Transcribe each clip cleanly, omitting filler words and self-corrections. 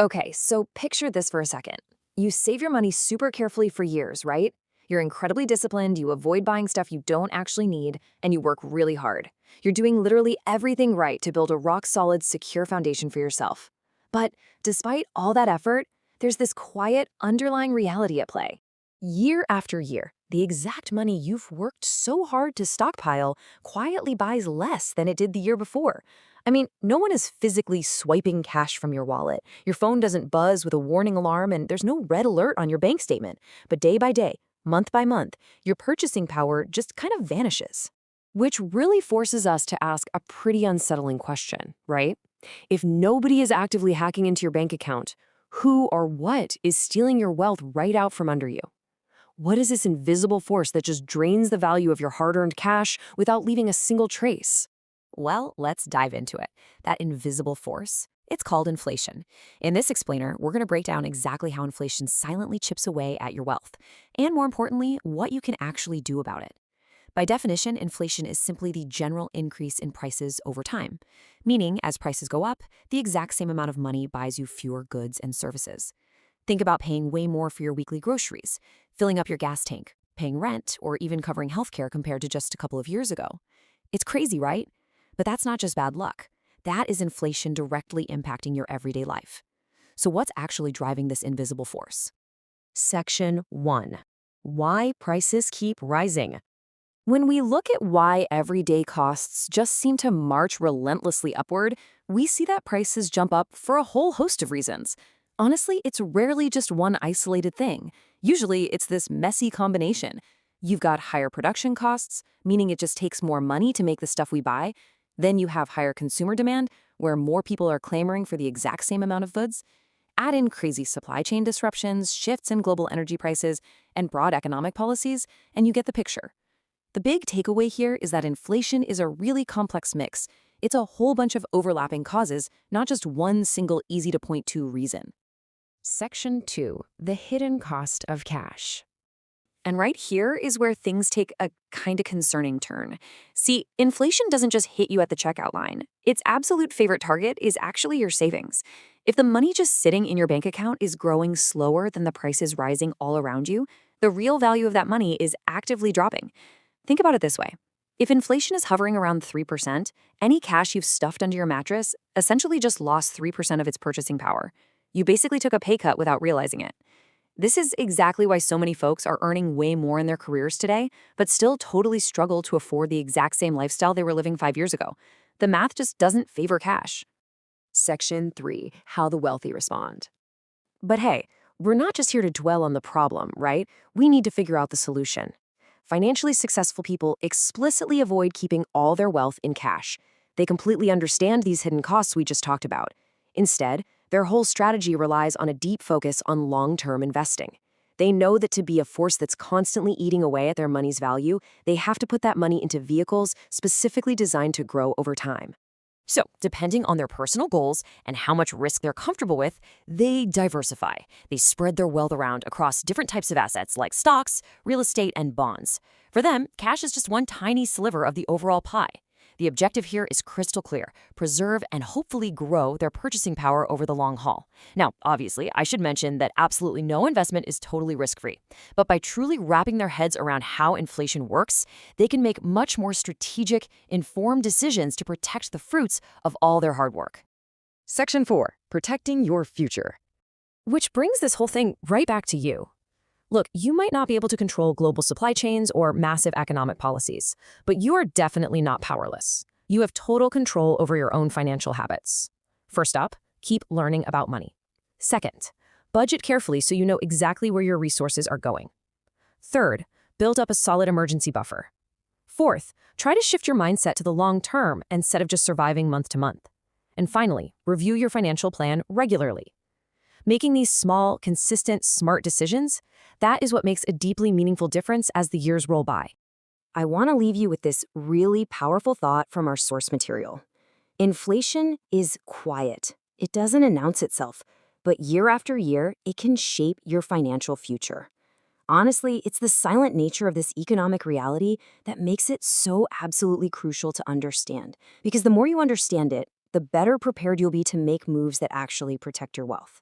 Okay, so picture this for a second. You save your money super carefully for years, right? You're incredibly disciplined, you avoid buying stuff you don't actually need, and you work really hard. You're doing literally everything right to build a rock-solid, secure foundation for yourself. But despite all that effort, there's this quiet, underlying reality at play. Year after year, the exact money you've worked so hard to stockpile quietly buys less than it did the year before. I mean, no one is physically swiping cash from your wallet. Your phone doesn't buzz with a warning alarm, and there's no red alert on your bank statement. But day by day, month by month, your purchasing power just kind of vanishes. Which really forces us to ask a pretty unsettling question, right? If nobody is actively hacking into your bank account, who or what is stealing your wealth right out from under you? What is this invisible force that just drains the value of your hard-earned cash without leaving a single trace? Well, let's dive into it. That invisible force, it's called inflation. In this explainer, we're going to break down exactly how inflation silently chips away at your wealth, and more importantly, what you can actually do about it. By definition, inflation is simply the general increase in prices over time, meaning as prices go up, the exact same amount of money buys you fewer goods and services. Think about paying way more for your weekly groceries, filling up your gas tank, paying rent, or even covering healthcare compared to just a couple of years ago. It's crazy, right? But that's not just bad luck. That is inflation directly impacting your everyday life. So what's actually driving this invisible force? Section 1. Why prices keep rising. When we look at why everyday costs just seem to march relentlessly upward, we see that prices jump up for a whole host of reasons. Honestly, it's rarely just one isolated thing. Usually, it's this messy combination. You've got higher production costs, meaning it just takes more money to make the stuff we buy. Then you have higher consumer demand, where more people are clamoring for the exact same amount of goods. Add in crazy supply chain disruptions, shifts in global energy prices, and broad economic policies, and you get the picture. The big takeaway here is that inflation is a really complex mix. It's a whole bunch of overlapping causes, not just one single easy-to-point-to reason. Section 2. The hidden cost of cash. And right here is where things take a kind of concerning turn. See, inflation doesn't just hit you at the checkout line. Its absolute favorite target is actually your savings. If the money just sitting in your bank account is growing slower than the prices rising all around you, the real value of that money is actively dropping. Think about it this way. If inflation is hovering around 3%, any cash you've stuffed under your mattress essentially just lost 3% of its purchasing power. You basically took a pay cut without realizing it. This is exactly why so many folks are earning way more in their careers today, but still totally struggle to afford the exact same lifestyle they were living 5 years ago. The math just doesn't favor cash. Section 3. How the wealthy respond. But hey, we're not just here to dwell on the problem, right? We need to figure out the solution. Financially successful people explicitly avoid keeping all their wealth in cash. They completely understand these hidden costs we just talked about. Instead, their whole strategy relies on a deep focus on long-term investing. They know that to be a force that's constantly eating away at their money's value, they have to put that money into vehicles specifically designed to grow over time. So, depending on their personal goals and how much risk they're comfortable with, they diversify. They spread their wealth around across different types of assets like stocks, real estate, and bonds. For them, cash is just one tiny sliver of the overall pie. The objective here is crystal clear: preserve and hopefully grow their purchasing power over the long haul. Now, obviously, I should mention that absolutely no investment is totally risk-free. But by truly wrapping their heads around how inflation works, they can make much more strategic, informed decisions to protect the fruits of all their hard work. Section 4. Protecting your future. Which brings this whole thing right back to you. Look, you might not be able to control global supply chains or massive economic policies, but you are definitely not powerless. You have total control over your own financial habits. First up, keep learning about money. Second, budget carefully so you know exactly where your resources are going. Third, build up a solid emergency buffer. Fourth, try to shift your mindset to the long term instead of just surviving month to month. And finally, review your financial plan regularly. Making these small, consistent, smart decisions, that is what makes a deeply meaningful difference as the years roll by. I want to leave you with this really powerful thought from our source material. Inflation is quiet. It doesn't announce itself, but year after year, it can shape your financial future. Honestly, it's the silent nature of this economic reality that makes it so absolutely crucial to understand, because the more you understand it, the better prepared you'll be to make moves that actually protect your wealth.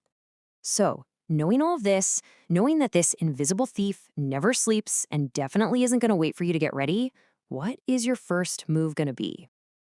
So, knowing all of this, knowing that this invisible thief never sleeps and definitely isn't going to wait for you to get ready, what is your first move going to be?